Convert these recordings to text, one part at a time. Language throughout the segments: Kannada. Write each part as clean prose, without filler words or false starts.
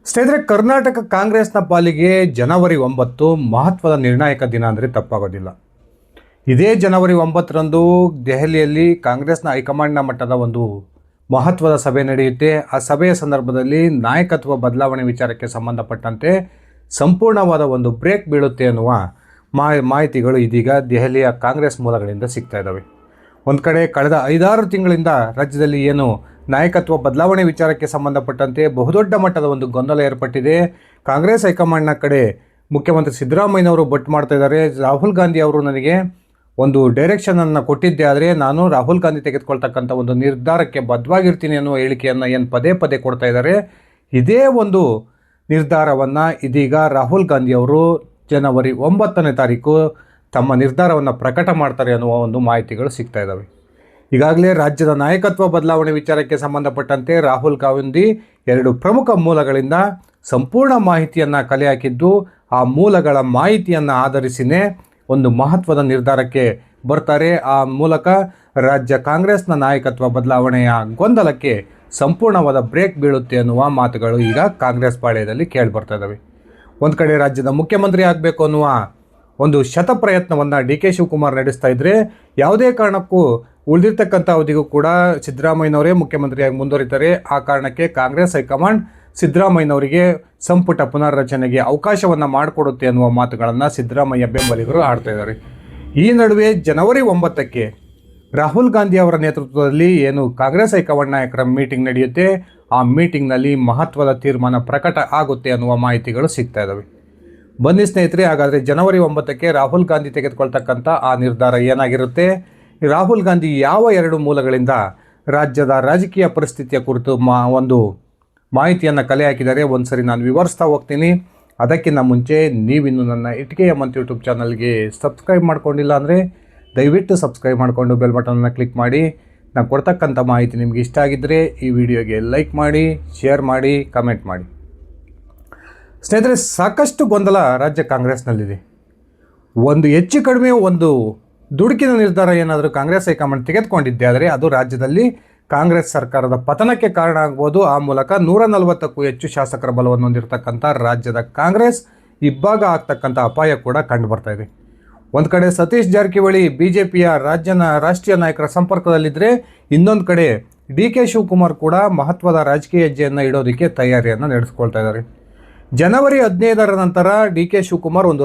ಸ್ನೇಹಿತರೆ, ಕರ್ನಾಟಕ ಕಾಂಗ್ರೆಸ್ನ ಪಾಲಿಗೆ ಜನವರಿ 9 ಮಹತ್ವದ ನಿರ್ಣಾಯಕ ದಿನ ಅಂದರೆ ತಪ್ಪಾಗೋದಿಲ್ಲ. ಇದೇ ಜನವರಿ 9ರಂದು ದೆಹಲಿಯಲ್ಲಿ ಕಾಂಗ್ರೆಸ್ನ ಹೈಕಮಾಂಡ್ನ ಮಟ್ಟದ ಒಂದು ಮಹತ್ವದ ಸಭೆ ನಡೆಯುತ್ತೆ. ಆ ಸಭೆಯ ಸಂದರ್ಭದಲ್ಲಿ ನಾಯಕತ್ವ ಬದಲಾವಣೆ ವಿಚಾರಕ್ಕೆ ಸಂಬಂಧಪಟ್ಟಂತೆ ಸಂಪೂರ್ಣವಾದ ಒಂದು ಬ್ರೇಕ್ ಬೀಳುತ್ತೆ ಅನ್ನುವ ಮಾಹಿತಿಗಳು ಇದೀಗ ದೆಹಲಿಯ ಕಾಂಗ್ರೆಸ್ ಮೂಲಗಳಿಂದ ಸಿಗ್ತಾ ಇದ್ದಾವೆ. ಒಂದು ಕಡೆ ಕಳೆದ 5-6 ತಿಂಗಳಿಂದ ರಾಜ್ಯದಲ್ಲಿ ಏನು ನಾಯಕತ್ವ ಬದಲಾವಣೆ ವಿಚಾರಕ್ಕೆ ಸಂಬಂಧಪಟ್ಟಂತೆ ಬಹುದೊಡ್ಡ ಮಟ್ಟದ ಒಂದು ಗೊಂದಲ ಏರ್ಪಟ್ಟಿದೆ. ಕಾಂಗ್ರೆಸ್ ಹೈಕಮಾಂಡ್ನ ಕಡೆ ಮುಖ್ಯಮಂತ್ರಿ ಸಿದ್ದರಾಮಯ್ಯನವರು ಬಟ್ ಮಾಡ್ತಾ ಇದ್ದಾರೆ. ರಾಹುಲ್ ಗಾಂಧಿ ಅವರು ನನಗೆ ಒಂದು ಡೈರೆಕ್ಷನನ್ನು ಕೊಟ್ಟಿದ್ದೆ, ಆದರೆ ನಾನು ರಾಹುಲ್ ಗಾಂಧಿ ತೆಗೆದುಕೊಳ್ತಕ್ಕಂಥ ಒಂದು ನಿರ್ಧಾರಕ್ಕೆ ಬದ್ಧವಾಗಿರ್ತೀನಿ ಅನ್ನುವ ಹೇಳಿಕೆಯನ್ನು ಏನು ಪದೇ ಪದೇ ಕೊಡ್ತಾ ಇದ್ದಾರೆ. ಇದೇ ಒಂದು ನಿರ್ಧಾರವನ್ನು ಇದೀಗ ರಾಹುಲ್ ಗಾಂಧಿ ಅವರು ಜನವರಿ 9ನೇ ತಾರೀಕು ತಮ್ಮ ನಿರ್ಧಾರವನ್ನು ಪ್ರಕಟ ಮಾಡ್ತಾರೆ ಅನ್ನುವ ಒಂದು ಮಾಹಿತಿಗಳು ಸಿಗ್ತಾ ಇದ್ದಾವೆ. ಈಗಾಗಲೇ ರಾಜ್ಯದ ನಾಯಕತ್ವ ಬದಲಾವಣೆ ವಿಚಾರಕ್ಕೆ ಸಂಬಂಧಪಟ್ಟಂತೆ ರಾಹುಲ್ ಗಾಂಧಿ 2 ಪ್ರಮುಖ ಮೂಲಗಳಿಂದ ಸಂಪೂರ್ಣ ಮಾಹಿತಿಯನ್ನು ಕಲೆ ಹಾಕಿದ್ದು, ಆ ಮೂಲಗಳ ಮಾಹಿತಿಯನ್ನು ಆಧರಿಸಿನೇ ಒಂದು ಮಹತ್ವದ ನಿರ್ಧಾರಕ್ಕೆ ಬರ್ತಾರೆ. ಆ ಮೂಲಕ ರಾಜ್ಯ ಕಾಂಗ್ರೆಸ್ನ ನಾಯಕತ್ವ ಬದಲಾವಣೆಯ ಗೊಂದಲಕ್ಕೆ ಸಂಪೂರ್ಣವಾದ ಬ್ರೇಕ್ ಬೀಳುತ್ತೆ ಅನ್ನುವ ಮಾತುಗಳು ಈಗ ಕಾಂಗ್ರೆಸ್ ಪಾಳ್ಯದಲ್ಲಿ ಕೇಳಿಬರ್ತಾ ಇದ್ದಾವೆ. ಒಂದು ಕಡೆ ರಾಜ್ಯದ ಮುಖ್ಯಮಂತ್ರಿ ಆಗಬೇಕು ಅನ್ನುವ ಒಂದು ಶತಪ್ರಯತ್ನವನ್ನು ಡಿ ಕೆ ಶಿವಕುಮಾರ್ ನಡೆಸ್ತಾ ಇದ್ದರೆ, ಯಾವುದೇ ಕಾರಣಕ್ಕೂ ಉಳಿದಿರ್ತಕ್ಕಂಥ ಅವಧಿಗೂ ಕೂಡ ಸಿದ್ದರಾಮಯ್ಯನವರೇ ಮುಖ್ಯಮಂತ್ರಿಯಾಗಿ ಮುಂದುವರಿತಾರೆ. ಆ ಕಾರಣಕ್ಕೆ ಕಾಂಗ್ರೆಸ್ ಹೈಕಮಾಂಡ್ ಸಿದ್ದರಾಮಯ್ಯನವರಿಗೆ ಸಂಪುಟ ಪುನರ್ರಚನೆಗೆ ಅವಕಾಶವನ್ನು ಮಾಡಿಕೊಡುತ್ತೆ ಅನ್ನುವ ಮಾತುಗಳನ್ನು ಸಿದ್ದರಾಮಯ್ಯ ಬೆಂಬಲಿಗರು ಆಡ್ತಾ ಇದ್ದಾರೆ. ಈ ನಡುವೆ ಜನವರಿ 9ಕ್ಕೆ ರಾಹುಲ್ ಗಾಂಧಿ ಅವರ ನೇತೃತ್ವದಲ್ಲಿ ಏನು ಕಾಂಗ್ರೆಸ್ ಹೈಕಮಾಂಡ್ ನಾಯಕರ ಮೀಟಿಂಗ್ ನಡೆಯುತ್ತೆ, ಆ ಮೀಟಿಂಗ್ನಲ್ಲಿ ಮಹತ್ವದ ತೀರ್ಮಾನ ಪ್ರಕಟ ಆಗುತ್ತೆ ಅನ್ನುವ ಮಾಹಿತಿಗಳು ಸಿಗ್ತಾ ಇದ್ದಾವೆ. ಬನ್ನಿ ಸ್ನೇಹಿತರೆ, ಹಾಗಾದರೆ ಜನವರಿ 9ಕ್ಕೆ ರಾಹುಲ್ ಗಾಂಧಿ ತೆಗೆದುಕೊಳ್ತಕ್ಕಂಥ ಆ ನಿರ್ಧಾರ ಏನಾಗಿರುತ್ತೆ, ರಾಹುಲ್ ಗಾಂಧಿ ಯಾವ 2 ಮೂಲಗಳಿಂದ ರಾಜ್ಯದ ರಾಜಕೀಯ ಪರಿಸ್ಥಿತಿಯ ಕುರಿತು ಒಂದು ಮಾಹಿತಿಯನ್ನು ಕಲೆ ಹಾಕಿದ್ದಾರೆ, ಒಂದು ಸರಿ ನಾನು ವಿವರಿಸ್ತಾ ಹೋಗ್ತೀನಿ. ಅದಕ್ಕಿಂತ ಮುಂಚೆ ನೀವಿನ್ನು ನನ್ನ ಇಟಿಕೆಯ ಮಂತ್ ಯೂಟ್ಯೂಬ್ ಚಾನಲ್ಗೆ ಸಬ್ಸ್ಕ್ರೈಬ್ ಮಾಡ್ಕೊಂಡಿಲ್ಲ ಅಂದರೆ ದಯವಿಟ್ಟು ಸಬ್ಸ್ಕ್ರೈಬ್ ಮಾಡಿಕೊಂಡು ಬೆಲ್ ಬಟನನ್ನು ಕ್ಲಿಕ್ ಮಾಡಿ. ನಾನು ಕೊಡ್ತಕ್ಕಂಥ ಮಾಹಿತಿ ನಿಮಗೆ ಇಷ್ಟ ಆಗಿದ್ದರೆ ಈ ವಿಡಿಯೋಗೆ ಲೈಕ್ ಮಾಡಿ, ಶೇರ್ ಮಾಡಿ, ಕಮೆಂಟ್ ಮಾಡಿ. ಸ್ನೇಹಿತರೆ, ಸಾಕಷ್ಟು ಗೊಂದಲ ರಾಜ್ಯ ಕಾಂಗ್ರೆಸ್ನಲ್ಲಿದೆ. ಒಂದು ಹೆಚ್ಚು ಕಡಿಮೆ ಒಂದು ದುಡುಕಿನ ನಿರ್ಧಾರ ಏನಾದರೂ ಕಾಂಗ್ರೆಸ್ ಹೈಕಮಾಂಡ್ ತೆಗೆದುಕೊಂಡಿದ್ದೆ ಆದರೆ ಅದು ರಾಜ್ಯದಲ್ಲಿ ಕಾಂಗ್ರೆಸ್ ಸರ್ಕಾರದ ಪತನಕ್ಕೆ ಕಾರಣ ಆಗ್ಬೋದು. ಆ ಮೂಲಕ 140ಕ್ಕೂ ಹೆಚ್ಚು ಶಾಸಕರ ಬಲವನ್ನು ಹೊಂದಿರತಕ್ಕಂಥ ರಾಜ್ಯದ ಕಾಂಗ್ರೆಸ್ ಇಬ್ಬಾಗ ಆಗ್ತಕ್ಕಂಥ ಅಪಾಯ ಕೂಡ ಕಂಡು ಬರ್ತಾ ಇದೆ. ಒಂದು ಕಡೆ ಸತೀಶ್ ಜಾರಕಿಹೊಳಿ BJPಯ ರಾಷ್ಟ್ರೀಯ ನಾಯಕರ ಸಂಪರ್ಕದಲ್ಲಿದ್ದರೆ, ಇನ್ನೊಂದು ಕಡೆ ಡಿ ಕೆ ಶಿವಕುಮಾರ್ ಕೂಡ ಮಹತ್ವದ ರಾಜಕೀಯ ಹೆಜ್ಜೆಯನ್ನು ಇಡೋದಕ್ಕೆ ತಯಾರಿಯನ್ನು ನಡೆಸ್ಕೊಳ್ತಾ ಇದ್ದಾರೆ. ಜನವರಿ 15ರ ನಂತರ ಡಿ ಕೆ ಶಿವಕುಮಾರ್ ಒಂದು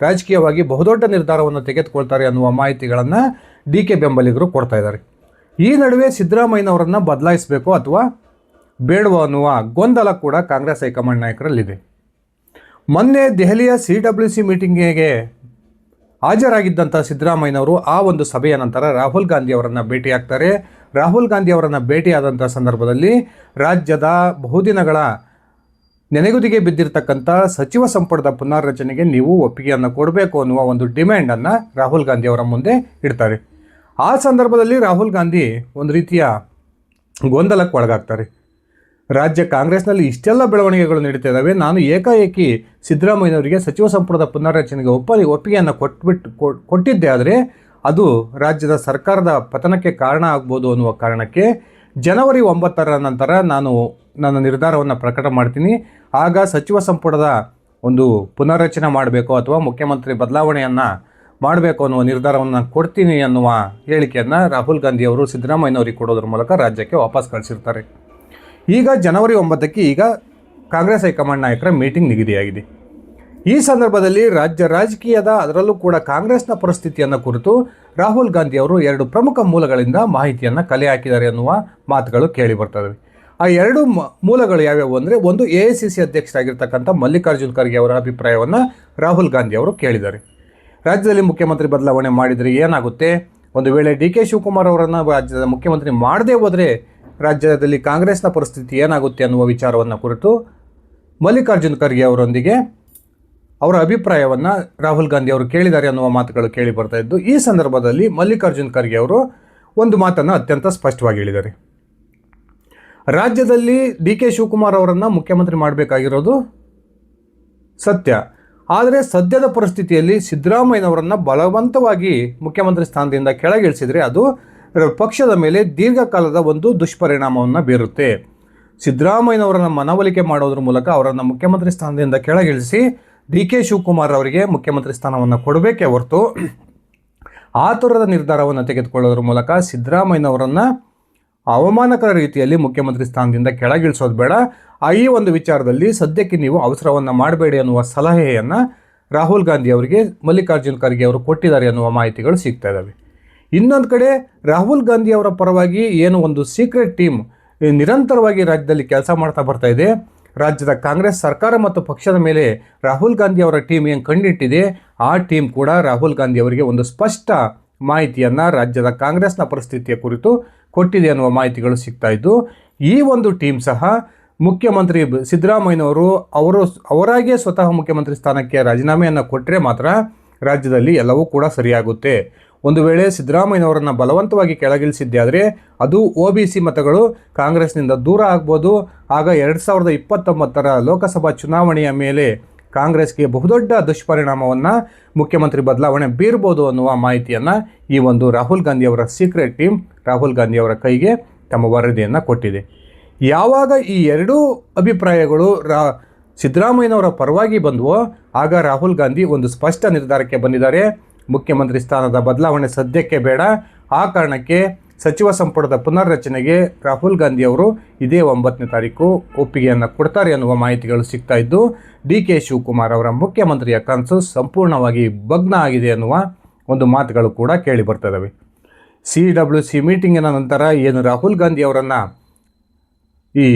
ರಾಜಕೀಯವಾಗಿ ಬಹುದೊಡ್ಡ ನಿರ್ಧಾರವನ್ನು ತೆಗೆದುಕೊಳ್ತಾರೆ ಅನ್ನುವ ಮಾಹಿತಿಗಳನ್ನು ಡಿ ಕೆ ಬೆಂಬಲಿಗರು ಕೊಡ್ತಾ ಇದ್ದಾರೆ. ಈ ನಡುವೆ ಸಿದ್ದರಾಮಯ್ಯನವರನ್ನು ಬದಲಾಯಿಸಬೇಕು ಅಥವಾ ಬೇಡವೋ ಅನ್ನುವ ಗೊಂದಲ ಕೂಡ ಕಾಂಗ್ರೆಸ್ ಹೈಕಮಾಂಡ್ ನಾಯಕರಲ್ಲಿದೆ. ಮೊನ್ನೆ ದೆಹಲಿಯ CWC ಮೀಟಿಂಗಿಗೆ ಹಾಜರಾಗಿದ್ದಂಥ ಸಿದ್ದರಾಮಯ್ಯನವರು ಆ ಒಂದು ಸಭೆಯ ನಂತರ ರಾಹುಲ್ ಗಾಂಧಿ ಅವರನ್ನು ಭೇಟಿಯಾಗ್ತಾರೆ. ರಾಹುಲ್ ಗಾಂಧಿ ಅವರನ್ನು ಭೇಟಿಯಾದಂಥ ಸಂದರ್ಭದಲ್ಲಿ ರಾಜ್ಯದ ಬಹುದಿನಗಳ ನೆನೆಗುದಿಗೆ ಬಿದ್ದಿರತಕ್ಕಂಥ ಸಚಿವ ಸಂಪುಟದ ಪುನರ್ರಚನೆಗೆ ನೀವು ಒಪ್ಪಿಗೆಯನ್ನು ಕೊಡಬೇಕು ಅನ್ನುವ ಒಂದು ಡಿಮ್ಯಾಂಡನ್ನು ರಾಹುಲ್ ಗಾಂಧಿ ಅವರ ಮುಂದೆ ಇಡ್ತಾರೆ. ಆ ಸಂದರ್ಭದಲ್ಲಿ ರಾಹುಲ್ ಗಾಂಧಿ ಒಂದು ರೀತಿಯ ಗೊಂದಲಕ್ಕೆ ಒಳಗಾಗ್ತಾರೆ. ರಾಜ್ಯ ಕಾಂಗ್ರೆಸ್ನಲ್ಲಿ ಇಷ್ಟೆಲ್ಲ ಬೆಳವಣಿಗೆಗಳು ನಡೀತಾ ಇದ್ದಾವೆ, ನಾನು ಏಕಾಏಕಿ ಸಿದ್ದರಾಮಯ್ಯನವರಿಗೆ ಸಚಿವ ಸಂಪುಟದ ಪುನರ್ರಚನೆಗೆ ಒಪ್ಪಿಗೆಯನ್ನು ಕೊಟ್ಟಿದ್ದೆ, ಆದರೆ ಅದು ರಾಜ್ಯದ ಸರ್ಕಾರದ ಪತನಕ್ಕೆ ಕಾರಣ ಆಗ್ಬೋದು ಅನ್ನುವ ಕಾರಣಕ್ಕೆ ಜನವರಿ 9ರ ನಂತರ ನಾನು ನನ್ನ ನಿರ್ಧಾರವನ್ನು ಪ್ರಕಟ ಮಾಡ್ತೀನಿ. ಆಗ ಸಚಿವ ಸಂಪುಟದ ಒಂದು ಪುನರ್ರಚನೆ ಮಾಡಬೇಕು ಅಥವಾ ಮುಖ್ಯಮಂತ್ರಿ ಬದಲಾವಣೆಯನ್ನು ಮಾಡಬೇಕು ಅನ್ನುವ ನಿರ್ಧಾರವನ್ನು ಕೊಡ್ತೀನಿ ಅನ್ನುವ ಹೇಳಿಕೆಯನ್ನು ರಾಹುಲ್ ಗಾಂಧಿ ಅವರು ಸಿದ್ದರಾಮಯ್ಯನವರಿಗೆ ಕೊಡೋದ್ರ ಮೂಲಕ ರಾಜ್ಯಕ್ಕೆ ವಾಪಸ್ ಕಳಿಸಿರ್ತಾರೆ. ಈಗ ಜನವರಿ 9ಕ್ಕೆ ಈಗ ಕಾಂಗ್ರೆಸ್ ಹೈಕಮಾಂಡ್ ನಾಯಕರ ಮೀಟಿಂಗ್ ನಿಗದಿಯಾಗಿದೆ. ಈ ಸಂದರ್ಭದಲ್ಲಿ ರಾಜ್ಯ ರಾಜಕೀಯದ ಅದರಲ್ಲೂ ಕೂಡ ಕಾಂಗ್ರೆಸ್ನ ಪರಿಸ್ಥಿತಿಯನ್ನು ಕುರಿತು ರಾಹುಲ್ ಗಾಂಧಿ ಅವರು 2 ಪ್ರಮುಖ ಮೂಲಗಳಿಂದ ಮಾಹಿತಿಯನ್ನು ಕಲೆ ಹಾಕಿದ್ದಾರೆ ಅನ್ನುವ ಮಾತುಗಳು ಕೇಳಿ ಬರ್ತವೆ. ಆ 2 ಮೂಲಗಳು ಯಾವ್ಯಾವು ಅಂದರೆ, ಒಂದು AICC ಅಧ್ಯಕ್ಷರಾಗಿರ್ತಕ್ಕಂಥ ಮಲ್ಲಿಕಾರ್ಜುನ್ ಖರ್ಗೆ ಅವರ ಅಭಿಪ್ರಾಯವನ್ನು ರಾಹುಲ್ ಗಾಂಧಿ ಅವರು ಕೇಳಿದ್ದಾರೆ. ರಾಜ್ಯದಲ್ಲಿ ಮುಖ್ಯಮಂತ್ರಿ ಬದಲಾವಣೆ ಮಾಡಿದರೆ ಏನಾಗುತ್ತೆ, ಒಂದು ವೇಳೆ ಡಿ ಕೆ ಶಿವಕುಮಾರ್ ಅವರನ್ನು ರಾಜ್ಯದ ಮುಖ್ಯಮಂತ್ರಿ ಮಾಡದೇ ಹೋದರೆ ರಾಜ್ಯದಲ್ಲಿ ಕಾಂಗ್ರೆಸ್ನ ಪರಿಸ್ಥಿತಿ ಏನಾಗುತ್ತೆ ಅನ್ನುವ ವಿಚಾರವನ್ನು ಕುರಿತು ಮಲ್ಲಿಕಾರ್ಜುನ್ ಖರ್ಗೆ ಅವರೊಂದಿಗೆ ಅವರ ಅಭಿಪ್ರಾಯವನ್ನು ರಾಹುಲ್ ಗಾಂಧಿ ಅವರು ಕೇಳಿದ್ದಾರೆ ಅನ್ನುವ ಮಾತುಗಳು ಕೇಳಿ ಬರ್ತಾ ಇದ್ದು, ಈ ಸಂದರ್ಭದಲ್ಲಿ ಮಲ್ಲಿಕಾರ್ಜುನ್ ಖರ್ಗೆ ಅವರು ಒಂದು ಮಾತನ್ನು ಅತ್ಯಂತ ಸ್ಪಷ್ಟವಾಗಿ ಹೇಳಿದ್ದಾರೆ. ರಾಜ್ಯದಲ್ಲಿ ಡಿ ಕೆ ಶಿವಕುಮಾರ್ ಅವರನ್ನು ಮುಖ್ಯಮಂತ್ರಿ ಮಾಡಬೇಕಾಗಿರೋದು ಸತ್ಯ, ಆದರೆ ಸದ್ಯದ ಪರಿಸ್ಥಿತಿಯಲ್ಲಿ ಸಿದ್ದರಾಮಯ್ಯನವರನ್ನು ಬಲವಂತವಾಗಿ ಮುಖ್ಯಮಂತ್ರಿ ಸ್ಥಾನದಿಂದ ಕೆಳಗಿಳಿಸಿದರೆ ಅದು ಪಕ್ಷದ ಮೇಲೆ ದೀರ್ಘಕಾಲದ ಒಂದು ದುಷ್ಪರಿಣಾಮವನ್ನು ಬೀರುತ್ತೆ. ಸಿದ್ದರಾಮಯ್ಯನವರನ್ನು ಮನವೊಲಿಕೆ ಮಾಡೋದ್ರ ಮೂಲಕ ಅವರನ್ನು ಮುಖ್ಯಮಂತ್ರಿ ಸ್ಥಾನದಿಂದ ಕೆಳಗಿಳಿಸಿ DK ಶಿವಕುಮಾರ್ ಅವರಿಗೆ ಮುಖ್ಯಮಂತ್ರಿ ಸ್ಥಾನವನ್ನು ಕೊಡಬೇಕೇ ಹೊರತು ಆತುರದ ನಿರ್ಧಾರವನ್ನು ತೆಗೆದುಕೊಳ್ಳೋದ್ರ ಮೂಲಕ ಸಿದ್ದರಾಮಯ್ಯನವರನ್ನು ಅವಮಾನಕರ ರೀತಿಯಲ್ಲಿ ಮುಖ್ಯಮಂತ್ರಿ ಸ್ಥಾನದಿಂದ ಕೆಳಗಿಳಿಸೋದು ಬೇಡ. ಈ ಒಂದು ವಿಚಾರದಲ್ಲಿ ಸದ್ಯಕ್ಕೆ ನೀವು ಅವಸರವನ್ನು ಮಾಡಬೇಡಿ ಅನ್ನುವ ಸಲಹೆಯನ್ನು ರಾಹುಲ್ ಗಾಂಧಿ ಅವರಿಗೆ ಮಲ್ಲಿಕಾರ್ಜುನ್ ಖರ್ಗೆ ಅವರು ಕೊಟ್ಟಿದ್ದಾರೆ ಅನ್ನುವ ಮಾಹಿತಿಗಳು ಸಿಗ್ತಾ ಇದ್ದಾವೆ. ಇನ್ನೊಂದು ಕಡೆ ರಾಹುಲ್ ಗಾಂಧಿ ಅವರ ಪರವಾಗಿ ಏನು ಒಂದು ಸೀಕ್ರೆಟ್ ಟೀಮ್ ನಿರಂತರವಾಗಿ ರಾಜ್ಯದಲ್ಲಿ ಕೆಲಸ ಮಾಡ್ತಾ ಬರ್ತಾ ಇದೆ. ರಾಜ್ಯದ ಕಾಂಗ್ರೆಸ್ ಸರ್ಕಾರ ಮತ್ತು ಪಕ್ಷದ ಮೇಲೆ ರಾಹುಲ್ ಗಾಂಧಿ ಅವರ ಟೀಮ್ ಏನು ಕಂಡಿಟ್ಟಿದೆ, ಆ ಟೀಮ್ ಕೂಡ ರಾಹುಲ್ ಗಾಂಧಿ ಅವರಿಗೆ ಒಂದು ಸ್ಪಷ್ಟ ಮಾಹಿತಿಯನ್ನು ರಾಜ್ಯದ ಕಾಂಗ್ರೆಸ್ನ ಪರಿಸ್ಥಿತಿಯ ಕುರಿತು ಕೊಟ್ಟಿದೆ ಅನ್ನುವ ಮಾಹಿತಿಗಳು ಸಿಗ್ತಾ ಇದ್ದು, ಈ ಒಂದು ಟೀಮ್ ಸಹ ಮುಖ್ಯಮಂತ್ರಿ ಸಿದ್ದರಾಮಯ್ಯನವರು ಅವರಾಗೇ ಸ್ವತಃ ಮುಖ್ಯಮಂತ್ರಿ ಸ್ಥಾನಕ್ಕೆ ರಾಜೀನಾಮೆಯನ್ನು ಕೊಟ್ಟರೆ ಮಾತ್ರ ರಾಜ್ಯದಲ್ಲಿ ಎಲ್ಲವೂ ಕೂಡ ಸರಿಯಾಗುತ್ತೆ. ಒಂದು ವೇಳೆ ಸಿದ್ದರಾಮಯ್ಯನವರನ್ನು ಬಲವಂತವಾಗಿ ಕೆಳಗಿಳಿಸಿದ್ದೆ ಆದರೆ ಅದು OBC ಮತಗಳು ಕಾಂಗ್ರೆಸ್ನಿಂದ ದೂರ ಆಗ್ಬೋದು. ಆಗ 2029 ಲೋಕಸಭಾ ಚುನಾವಣೆಯ ಮೇಲೆ ಕಾಂಗ್ರೆಸ್ಗೆ ಬಹುದೊಡ್ಡ ದುಷ್ಪರಿಣಾಮವನ್ನು ಮುಖ್ಯಮಂತ್ರಿ ಬದಲಾವಣೆ ಬೀರ್ಬೋದು ಅನ್ನುವ ಮಾಹಿತಿಯನ್ನು ಈ ಒಂದು ರಾಹುಲ್ ಗಾಂಧಿ ಅವರ ಸೀಕ್ರೆಟ್ ಟೀಮ್ ರಾಹುಲ್ ಗಾಂಧಿ ಅವರ ಕೈಗೆ ತಮ್ಮ ವರದಿಯನ್ನು ಕೊಟ್ಟಿದೆ. ಯಾವಾಗ ಈ ಎರಡೂ ಅಭಿಪ್ರಾಯಗಳು ಸಿದ್ದರಾಮಯ್ಯನವರ ಪರವಾಗಿ ಬಂದವೋ ಆಗ ರಾಹುಲ್ ಗಾಂಧಿ ಒಂದು ಸ್ಪಷ್ಟ ನಿರ್ಧಾರಕ್ಕೆ ಬಂದಿದ್ದಾರೆ. ಮುಖ್ಯಮಂತ್ರಿ ಸ್ಥಾನದ ಬದಲಾವಣೆ ಸದ್ಯಕ್ಕೆ ಬೇಡ. ಆ ಕಾರಣಕ್ಕೆ ಸಚಿವ ಸಂಪುಟದ ಪುನರ್ರಚನೆಗೆ ರಾಹುಲ್ ಗಾಂಧಿ ಅವರು ಇದೇ 9ನೇ ತಾರೀಕು ಒಪ್ಪಿಗೆಯನ್ನು ಕೊಡ್ತಾರೆ ಅನ್ನುವ ಮಾಹಿತಿಗಳು ಸಿಗ್ತಾ ಇದ್ದು, DK ಶಿವಕುಮಾರ್ ಅವರ ಮುಖ್ಯಮಂತ್ರಿಯ ಕನಸು ಸಂಪೂರ್ಣವಾಗಿ ಭಗ್ನ ಆಗಿದೆ ಅನ್ನುವ ಒಂದು ಮಾತುಗಳು ಕೂಡ ಕೇಳಿ ಬರ್ತದವೆ. CWC ಮೀಟಿಂಗಿನ ನಂತರ ಏನು ರಾಹುಲ್ ಗಾಂಧಿ ಅವರನ್ನು ಈ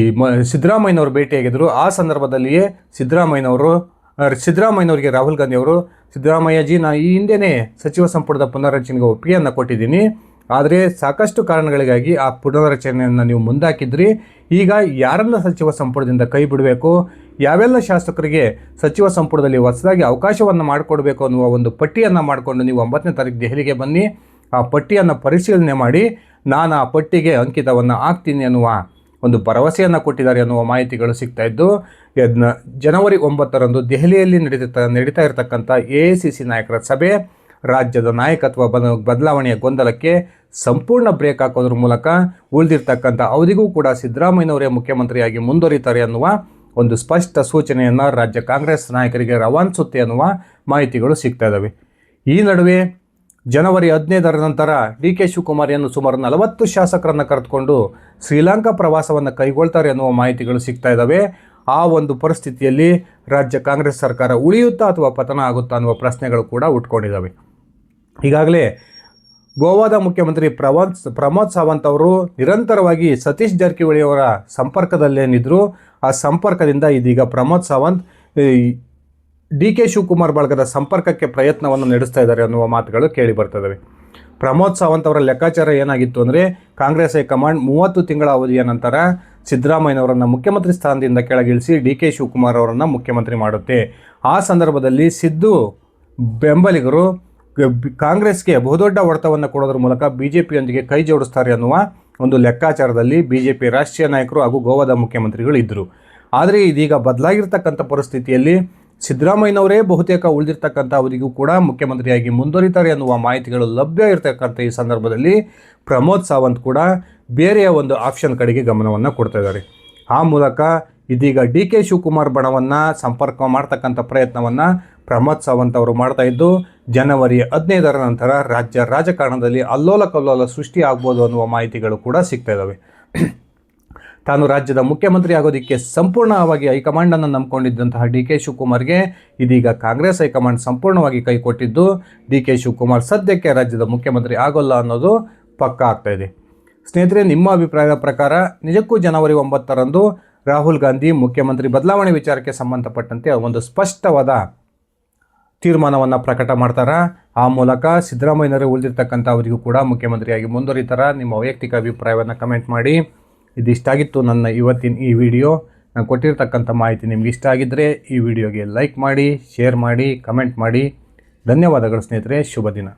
ಸಿದ್ದರಾಮಯ್ಯನವರು ಭೇಟಿಯಾಗಿದ್ದರು, ಆ ಸಂದರ್ಭದಲ್ಲಿಯೇ ಸಿದ್ದರಾಮಯ್ಯನವರಿಗೆ ರಾಹುಲ್ ಗಾಂಧಿ ಅವರು, ಸಿದ್ದರಾಮಯ್ಯಜಿ, ನಾ ಈ ಹಿಂದೆಯೇ ಸಚಿವ ಸಂಪುಟದ ಪುನರ್ರಚನೆಗೆ ಒಪ್ಪಿಗೆಯನ್ನು ಕೊಟ್ಟಿದ್ದೀನಿ, ಆದರೆ ಸಾಕಷ್ಟು ಕಾರಣಗಳಿಗಾಗಿ ಆ ಪುನರ್ರಚನೆಯನ್ನು ನೀವು ಮುಂದಾಕಿದ್ರಿ. ಈಗ ಯಾರನ್ನ ಸಚಿವ ಸಂಪುಟದಿಂದ ಕೈ ಬಿಡಬೇಕು, ಯಾವೆಲ್ಲ ಶಾಸಕರಿಗೆ ಸಚಿವ ಸಂಪುಟದಲ್ಲಿ ಹೊಸದಾಗಿ ಅವಕಾಶವನ್ನು ಮಾಡಿಕೊಡ್ಬೇಕು ಅನ್ನುವ ಒಂದು ಪಟ್ಟಿಯನ್ನು ಮಾಡಿಕೊಂಡು ನೀವು 9ನೇ ತಾರೀಕು ದೆಹಲಿಗೆ ಬನ್ನಿ. ಆ ಪಟ್ಟಿಯನ್ನು ಪರಿಶೀಲನೆ ಮಾಡಿ ನಾನು ಆ ಪಟ್ಟಿಗೆ ಅಂಕಿತವನ್ನು ಹಾಕ್ತೀನಿ ಅನ್ನುವ ಒಂದು ಭರವಸೆಯನ್ನು ಕೊಟ್ಟಿದ್ದಾರೆ ಅನ್ನುವ ಮಾಹಿತಿಗಳು ಸಿಗ್ತಾ ಇದ್ದು, ಜನವರಿ 9ರಂದು ದೆಹಲಿಯಲ್ಲಿ ನಡೀತಾ ಇರತಕ್ಕಂಥ AICC ನಾಯಕರ ಸಭೆ ರಾಜ್ಯದ ನಾಯಕತ್ವ ಬದಲಾವಣೆಯ ಗೊಂದಲಕ್ಕೆ ಸಂಪೂರ್ಣ ಬ್ರೇಕ್ ಹಾಕೋದ್ರ ಮೂಲಕ ಉಳಿದಿರ್ತಕ್ಕಂಥ ಅವಧಿಗೂ ಕೂಡ ಸಿದ್ದರಾಮಯ್ಯನವರೇ ಮುಖ್ಯಮಂತ್ರಿಯಾಗಿ ಮುಂದುವರಿತಾರೆ ಅನ್ನುವ ಒಂದು ಸ್ಪಷ್ಟ ಸೂಚನೆಯನ್ನು ರಾಜ್ಯ ಕಾಂಗ್ರೆಸ್ ನಾಯಕರಿಗೆ ರವಾನಿಸುತ್ತೆ ಅನ್ನುವ ಮಾಹಿತಿಗಳು ಸಿಗ್ತಾ ಇದ್ದಾವೆ. ಈ ನಡುವೆ ಜನವರಿ 15ರ ನಂತರ DK ಶಿವಕುಮಾರ್ ಸುಮಾರು 40 ಶಾಸಕರನ್ನು ಕರೆದುಕೊಂಡು ಶ್ರೀಲಂಕಾ ಪ್ರವಾಸವನ್ನು ಕೈಗೊಳ್ತಾರೆ ಅನ್ನುವ ಮಾಹಿತಿಗಳು ಸಿಗ್ತಾ ಇದ್ದಾವೆ. ಆ ಒಂದು ಪರಿಸ್ಥಿತಿಯಲ್ಲಿ ರಾಜ್ಯ ಕಾಂಗ್ರೆಸ್ ಸರ್ಕಾರ ಉಳಿಯುತ್ತಾ ಅಥವಾ ಪತನ ಆಗುತ್ತಾ ಅನ್ನುವ ಪ್ರಶ್ನೆಗಳು ಕೂಡ ಉಟ್ಕೊಂಡಿದ್ದಾವೆ. ಈಗಾಗಲೇ ಗೋವಾದ ಮುಖ್ಯಮಂತ್ರಿ ಪ್ರಮೋದ್ ಸಾವಂತ್ ಅವರು ನಿರಂತರವಾಗಿ ಸತೀಶ್ ಜಾರಕಿಹೊಳಿ ಅವರ ಸಂಪರ್ಕದಲ್ಲೇನಿದ್ರು, ಆ ಸಂಪರ್ಕದಿಂದ ಇದೀಗ ಪ್ರಮೋದ್ ಸಾವಂತ್ DK ಶಿವಕುಮಾರ್ ಬಳಗದ ಸಂಪರ್ಕಕ್ಕೆ ಪ್ರಯತ್ನವನ್ನು ನಡೆಸ್ತಾ ಇದ್ದಾರೆ ಅನ್ನುವ ಮಾತುಗಳು ಕೇಳಿ ಬರ್ತದವೆ. ಪ್ರಮೋದ್ ಸಾವಂತ್ ಅವರ ಲೆಕ್ಕಾಚಾರ ಏನಾಗಿತ್ತು ಅಂದರೆ, ಕಾಂಗ್ರೆಸ್ ಹೈಕಮಾಂಡ್ 30 ತಿಂಗಳ ಅವಧಿಯ ನಂತರ ಸಿದ್ದರಾಮಯ್ಯನವರನ್ನು ಮುಖ್ಯಮಂತ್ರಿ ಸ್ಥಾನದಿಂದ ಕೆಳಗಿಳಿಸಿ DK ಶಿವಕುಮಾರ್ ಅವರನ್ನು ಮುಖ್ಯಮಂತ್ರಿ ಮಾಡುತ್ತೆ. ಆ ಸಂದರ್ಭದಲ್ಲಿ ಸಿದ್ದು ಬೆಂಬಲಿಗರು ಕಾಂಗ್ರೆಸ್ಗೆ ಬಹುದೊಡ್ಡ ಹೊಡೆತವನ್ನು ಕೊಡೋದ್ರ ಮೂಲಕ BJPಯೊಂದಿಗೆ ಕೈ ಜೋಡಿಸ್ತಾರೆ ಅನ್ನುವ ಒಂದು ಲೆಕ್ಕಾಚಾರದಲ್ಲಿ BJP ರಾಷ್ಟ್ರೀಯ ನಾಯಕರು ಹಾಗೂ ಗೋವಾದ ಮುಖ್ಯಮಂತ್ರಿಗಳು ಇದ್ದರು. ಆದರೆ ಇದೀಗ ಬದಲಾಗಿರ್ತಕ್ಕಂಥ ಪರಿಸ್ಥಿತಿಯಲ್ಲಿ ಸಿದ್ದರಾಮಯ್ಯನವರೇ ಬಹುತೇಕ ಉಳಿದಿರ್ತಕ್ಕಂಥ ಅವಧಿಗೂ ಕೂಡ ಮುಖ್ಯಮಂತ್ರಿಯಾಗಿ ಮುಂದುವರಿತಾರೆ ಅನ್ನುವ ಮಾಹಿತಿಗಳು ಲಭ್ಯ ಇರತಕ್ಕಂಥ ಈ ಸಂದರ್ಭದಲ್ಲಿ ಪ್ರಮೋದ್ ಸಾವಂತ್ ಕೂಡ ಬೇರೆಯ ಒಂದು ಆಪ್ಷನ್ ಕಡೆಗೆ ಗಮನವನ್ನು ಕೊಡ್ತಾ ಇದ್ದಾರೆ. ಆ ಮೂಲಕ ಇದೀಗ DK ಶಿವಕುಮಾರ್ ಬಣವನ್ನು ಸಂಪರ್ಕ ಮಾಡ್ತಕ್ಕಂಥ ಪ್ರಯತ್ನವನ್ನು ಪ್ರಮೋದ್ ಸಾವಂತ್ ಅವರು ಮಾಡ್ತಾ ಇದ್ದು, ಜನವರಿ 15ರ ನಂತರ ರಾಜ್ಯ ರಾಜಕಾರಣದಲ್ಲಿ ಅಲ್ಲೋಲ ಕಲ್ಲೋಲ ಸೃಷ್ಟಿ ಆಗ್ಬೋದು ಅನ್ನುವ ಮಾಹಿತಿಗಳು ಕೂಡ ಸಿಗ್ತಾ ಇದ್ದಾವೆ. ತಾನು ರಾಜ್ಯದ ಮುಖ್ಯಮಂತ್ರಿ ಆಗೋದಕ್ಕೆ ಸಂಪೂರ್ಣವಾಗಿ ಹೈಕಮಾಂಡನ್ನು ನಂಬಿಕೊಂಡಿದ್ದಂತಹ DK ಶಿವಕುಮಾರ್ಗೆ ಇದೀಗ ಕಾಂಗ್ರೆಸ್ ಹೈಕಮಾಂಡ್ ಸಂಪೂರ್ಣವಾಗಿ ಕೈ ಕೊಟ್ಟಿದ್ದು, DK ಶಿವಕುಮಾರ್ ಸದ್ಯಕ್ಕೆ ರಾಜ್ಯದ ಮುಖ್ಯಮಂತ್ರಿ ಆಗೋಲ್ಲ ಅನ್ನೋದು ಪಕ್ಕಾ ಆಗ್ತಾ ಇದೆ. ಸ್ನೇಹಿತರೆ, ನಿಮ್ಮ ಅಭಿಪ್ರಾಯದ ಪ್ರಕಾರ ನಿಜಕ್ಕೂ ಜನವರಿ 9ರಂದು ರಾಹುಲ್ ಗಾಂಧಿ ಮುಖ್ಯಮಂತ್ರಿ ಬದಲಾವಣೆ ವಿಚಾರಕ್ಕೆ ಸಂಬಂಧಪಟ್ಟಂತೆ ಒಂದು ಸ್ಪಷ್ಟವಾದ ತೀರ್ಮಾನವನ್ನು ಪ್ರಕಟ ಮಾಡ್ತಾರಾ? ಆ ಮೂಲಕ ಸಿದ್ದರಾಮಯ್ಯನವರೇ ಉಳಿದಿರ್ತಕ್ಕಂಥ ಅವರಿಗೂ ಕೂಡ ಮುಖ್ಯಮಂತ್ರಿಯಾಗಿ ಮುಂದುವರಿತಾರಾ? ನಿಮ್ಮ ವೈಯಕ್ತಿಕ ಅಭಿಪ್ರಾಯವನ್ನು ಕಮೆಂಟ್ ಮಾಡಿ. ಇದಿಷ್ಟಾಗಿತ್ತು ನನ್ನ ಇವತ್ತಿನ ಈ ವಿಡಿಯೋ. ನಾನು ಕೊಟ್ಟಿರ್ತಕ್ಕಂಥ ಮಾಹಿತಿ ನಿಮ್ಗೆ ಇಷ್ಟ ಆಗಿದ್ದರೆ ಈ ವಿಡಿಯೋಗೆ ಲೈಕ್ ಮಾಡಿ, ಶೇರ್ ಮಾಡಿ, ಕಮೆಂಟ್ ಮಾಡಿ. ಧನ್ಯವಾದಗಳು ಸ್ನೇಹಿತರೆ. ಶುಭ ದಿನ.